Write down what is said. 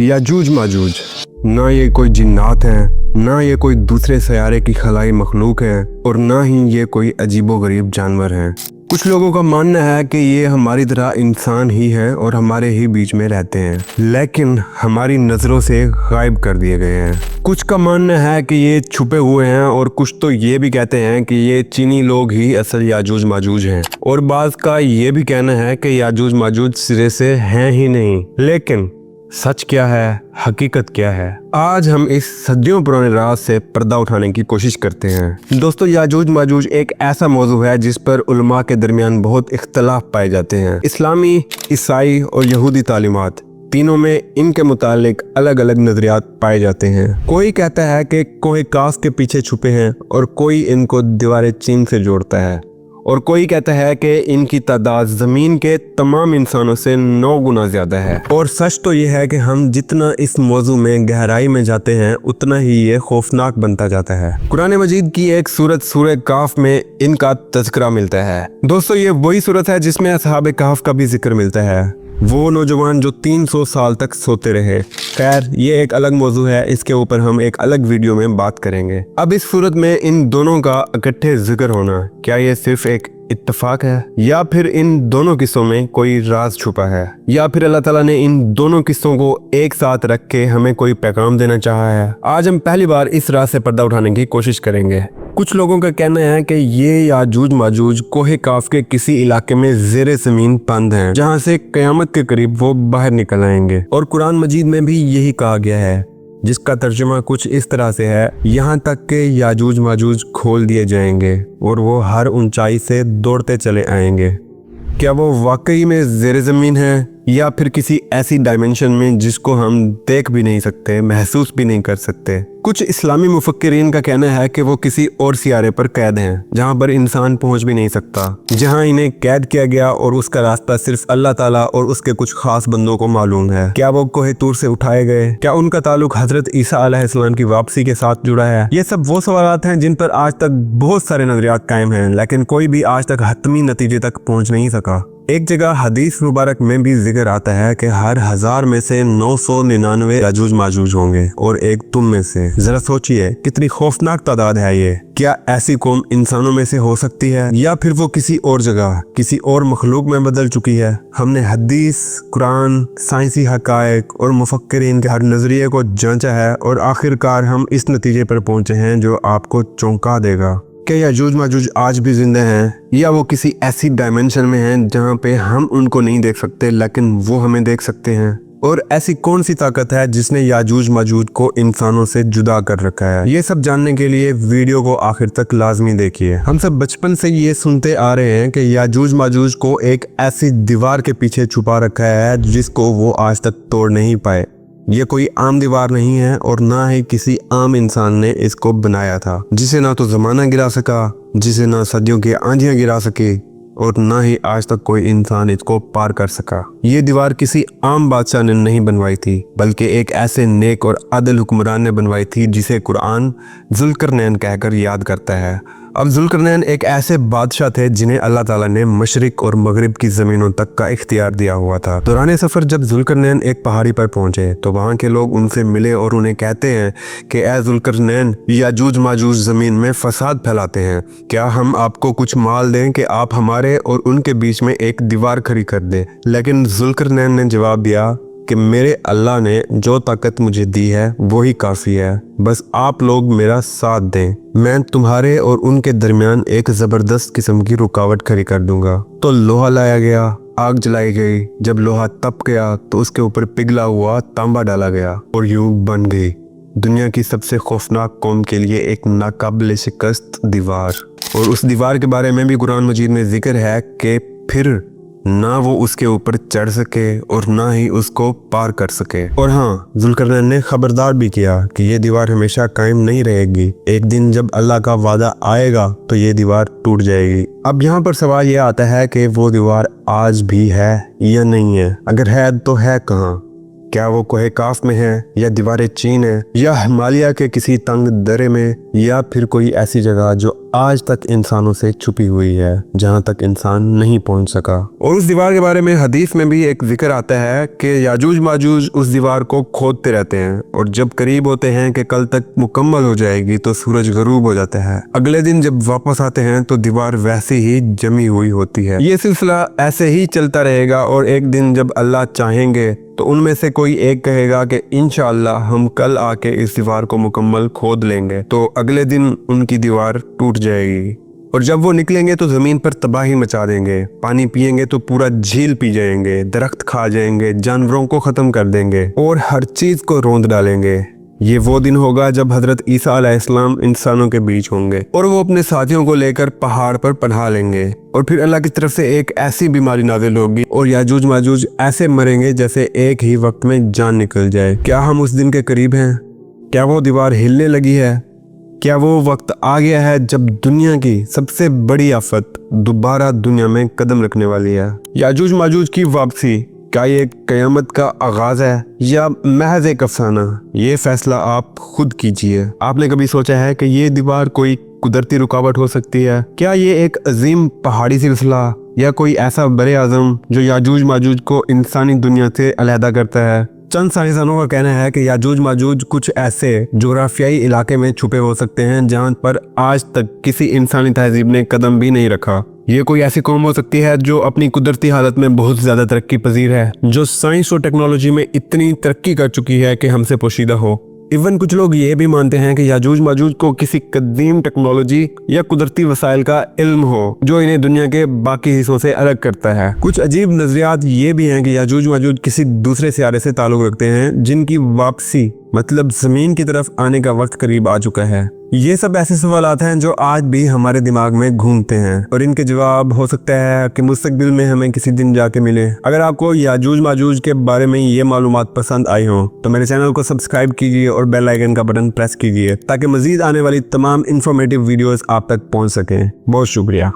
याजूज माजूज, ना ये कोई जिन्नात हैं, ना ये कोई दूसरे सयारे की खलाई मखलूक है और ना ही ये कोई अजीबोगरीब जानवर हैं। कुछ लोगों का मानना है कि ये हमारी तरह इंसान ही है और हमारे ही बीच में रहते हैं, लेकिन हमारी नज़रों से गायब कर दिए गए हैं। कुछ का मानना है कि ये छुपे हुए हैं और कुछ तो ये भी कहते हैं कि ये चीनी लोग ही असल याजूज माजूज हैं, और बाज़ का ये भी कहना है कि याजूज माजूज सिरे से हैं ही नहीं। लेकिन सच क्या है, हकीकत क्या है? आज हम इस सदियों पुराने राज से पर्दा उठाने की कोशिश करते हैं। दोस्तों, याजूज माजूज एक ऐसा मौजू है जिस पर उलमा के दरमियान बहुत इख्तलाफ पाए जाते हैं। इस्लामी, ईसाई और यहूदी तालीमात तीनों में इनके मुतालिक अलग अलग नजरियात पाए जाते हैं। कोई कहता है कि कोहे काफ के पीछे छुपे हैं और कोई इनको दीवार चीन से जोड़ता है, और कोई कहता है कि इनकी तादाद ज़मीन के तमाम इंसानों से 9 गुना ज़्यादा है। और सच तो ये है कि हम जितना इस मौजू में गहराई में जाते हैं उतना ही ये खौफनाक बनता जाता है। कुरान मजीद की एक सूरत सूरह काफ में इनका तज़किरा मिलता है। दोस्तों, ये वही सूरत है जिसमें असहाब काफ का भी जिक्र मिलता है, वो नौजवान जो 300 साल तक सोते रहे। खैर, ये एक अलग मौजू है, इसके ऊपर हम एक अलग वीडियो में बात करेंगे। अब इस सूरत में इन दोनों का इकट्ठे जिक्र होना, क्या ये सिर्फ एक इत्तफाक है या फिर इन दोनों किस्सों में कोई राज छुपा है, या फिर अल्लाह ताला ने इन दोनों किस्सों को एक साथ रख के हमें कोई पैगाम देना चाहा है? आज हम पहली बार इस राज से पर्दा उठाने की कोशिश करेंगे। कुछ लोगों का कहना है कि ये याजूज माजूज कोहे काफ के किसी इलाके में ज़ेरे ज़मीन बंद हैं, जहां से क़यामत के करीब वो बाहर निकल आएंगे। और कुरान मजीद में भी यही कहा गया है, जिसका तर्जुमा कुछ इस तरह से है, यहाँ तक के याजूज माजूज खोल दिए जाएंगे और वो हर ऊंचाई से दौड़ते चले आएंगे। क्या वो वाकई में ज़ेरे ज़मीन है या फिर किसी ऐसी डायमेंशन में जिसको हम देख भी नहीं सकते, महसूस भी नहीं कर सकते? कुछ इस्लामी मुफक्किरीन का कहना है कि वो किसी और सियारे पर कैद हैं, जहां पर इंसान पहुंच भी नहीं सकता, जहां इन्हें कैद किया गया और उसका रास्ता सिर्फ अल्लाह ताला और उसके कुछ खास बंदों को मालूम है। क्या वो कोहे तूर से उठाए गए? क्या उनका ताल्लुक हजरत ईसा अलैहिस्सलाम की वापसी के साथ जुड़ा है? ये सब वो सवालात हैं जिन पर आज तक बहुत सारे नजरियात कायम हैं, लेकिन कोई भी आज तक हतमी नतीजे तक पहुंच नहीं सका। एक जगह हदीस मुबारक में भी जिक्र आता है कि हर 1000 में से 999 याजूज माजूज होंगे और एक तुम में से। जरा सोचिए कितनी खौफनाक तादाद है ये। क्या ऐसी कौम इंसानों में से हो सकती है या फिर वो किसी और जगह, किसी और मखलूक में बदल चुकी है? हमने हदीस, कुरान, साइंसी हकायक और मुफक्किरीन के हर नजरिए को जांचा है और आखिरकार हम इस नतीजे पर पहुंचे हैं जो आपको चौंका देगा। क्या याजूज माजूज आज भी जिंदा हैं या वो किसी ऐसी डायमेंशन में हैं जहां पे हम उनको नहीं देख सकते लेकिन वो हमें देख सकते हैं? और ऐसी कौन सी ताकत है जिसने याजूज माजूज को इंसानों से जुदा कर रखा है? ये सब जानने के लिए वीडियो को आखिर तक लाजमी देखिए। हम सब बचपन से ये सुनते आ रहे हैं कि याजूज माजूज को एक ऐसी दीवार के पीछे छुपा रखा है जिसको वो आज तक तोड़ नहीं पाए। ये कोई आम दीवार नहीं है और ना ही किसी आम इंसान ने इसको बनाया था, जिसे ना तो जमाना गिरा सका, जिसे ना सदियों की आंधियां गिरा सके और ना ही आज तक कोई इंसान इसको पार कर सका। ये दीवार किसी आम बादशाह ने नहीं बनवाई थी, बल्कि एक ऐसे नेक और आदिल हुक्मरान ने बनवाई थी जिसे कुरान जुल्करनैन कहकर याद करता है। अब जुल्करनैन एक ऐसे बादशाह थे जिन्हें अल्लाह ताला ने मशरिक और मगरिब की ज़मीनों तक का इख्तियार दिया हुआ था। दौरान सफ़र जब जुल्करनैन एक पहाड़ी पर पहुंचे तो वहाँ के लोग उनसे मिले और उन्हें कहते हैं कि ए जुल्करनैन, याजूज माजूज ज़मीन में फसाद फैलाते हैं, क्या हम आपको कुछ माल दें कि आप हमारे और उनके बीच में एक दीवार खड़ी कर दें? लेकिन जुल्करनैन ने जवाब दिया कि मेरे अल्लाह ने जो ताकत मुझे दी है वही काफ़ी है, बस आप लोग मेरा साथ दें, मैं तुम्हारे और उनके दरमियान एक ज़बरदस्त किस्म की रुकावट खड़ी कर दूंगा। तो लोहा लाया गया, आग जलाई गई। जब लोहा तप गया तो उसके ऊपर पिघला हुआ तांबा डाला गया और यूं बन गई दुनिया की सबसे खौफनाक कौम के लिए एक नाकाबिल शिकस्त दीवार। और उस दीवार के बारे में भी कुरान मजीद में जिक्र है कि फिर ना वो उसके ऊपर चढ़ सके और ना ही उसको पार कर सके। और हाँ, जुल्करनैन ने खबरदार भी किया कि ये दीवार हमेशा कायम नहीं रहेगी, एक दिन जब अल्लाह का वादा आएगा तो ये दीवार टूट जाएगी। अब यहाँ पर सवाल ये आता है कि वो दीवार आज भी है या नहीं है? अगर है तो है कहाँ? क्या वो कोहे काफ में है या दीवार चीन है या हिमालय के किसी तंग दरे में या फिर कोई ऐसी जगह जो आज तक इंसानों से छुपी हुई है, जहां तक इंसान नहीं पहुंच सका। और उस दीवार के बारे में हदीस में भी एक जिक्र आता है कि याजूज माजूज उस दीवार को खोदते रहते हैं और जब करीब होते हैं कि कल तक मुकम्मल हो जाएगी तो सूरज गरूब हो जाता है। अगले दिन जब वापस आते हैं तो दीवार वैसे ही जमी हुई होती है। ये सिलसिला ऐसे ही चलता रहेगा और एक दिन जब अल्लाह चाहेंगे तो उनमें से कोई एक कहेगा कि इंशाअल्लाह हम कल आके इस दीवार को मुकम्मल खोद लेंगे, तो अगले दिन उनकी दीवार टूट जाएगी और जब वो निकलेंगे तो जमीन पर तबाही मचा देंगे। पानी पिएंगे तो पूरा झील पी जाएंगे, दरख्त खा जाएंगे, जानवरों को खत्म कर देंगे और हर चीज को रौंद डालेंगे। ये वो दिन होगा जब हजरत ईसा अलैहिस्सलाम इंसानों के बीच होंगे और वो अपने साथियों को लेकर पहाड़ पर पनाह लेंगे और फिर अल्लाह की तरफ से एक ऐसी बीमारी नाजिल होगी और याजूज माजूज ऐसे मरेंगे जैसे एक ही वक्त में जान निकल जाए। क्या हम उस दिन के करीब हैं? क्या वो दीवार हिलने लगी है? क्या वो वक्त आ गया है जब दुनिया की सबसे बड़ी आफत दोबारा दुनिया में कदम रखने वाली है? याजूज माजूज की वापसी क्या ये कयामत का आगाज है या महज एक अफसाना? ये फैसला आप खुद कीजिए। आपने कभी सोचा है कि ये दीवार कोई कुदरती रुकावट हो सकती है? क्या ये एक अजीम पहाड़ी सिलसिला या कोई ऐसा बरे आजम जो याजूज माजूज को इंसानी दुनिया से अलहदा करता है? चंद साइंसदानों का कहना है कि याजूज माजूज कुछ ऐसे जोग्राफियाई इलाके में छुपे हो सकते हैं जहां पर आज तक किसी इंसानी तहजीब ने कदम भी नहीं रखा। ये कोई ऐसी कौम हो सकती है जो अपनी कुदरती हालत में बहुत ज्यादा तरक्की पजीर है, जो साइंस और टेक्नोलॉजी में इतनी तरक्की कर चुकी है कि हमसे पोशीदा हो। इवन कुछ लोग ये भी मानते हैं कि याजूज माजूज को किसी कदीम टेक्नोलॉजी या कुदरती वसाइल का इल्म हो जो इन्हें दुनिया के बाकी हिस्सों से अलग करता है। कुछ अजीब नजरियात ये भी हैं कि याजूज माजूज किसी दूसरे सियारे से ताल्लुक रखते हैं जिनकी वापसी मतलब जमीन की तरफ आने का वक्त करीब आ चुका है। ये सब ऐसे सवालात हैं जो आज भी हमारे दिमाग में घूमते हैं और इनके जवाब हो सकता है कि मुस्तकबिल में हमें किसी दिन जाके मिले। अगर आपको याजूज माजूज के बारे में ये मालूमात पसंद आई हो तो मेरे चैनल को सब्सक्राइब कीजिए और बेल आइकन का बटन प्रेस कीजिए ताकि मजीद आने वाली तमाम इंफॉर्मेटिव वीडियोस आप तक पहुंच सकें। बहुत शुक्रिया।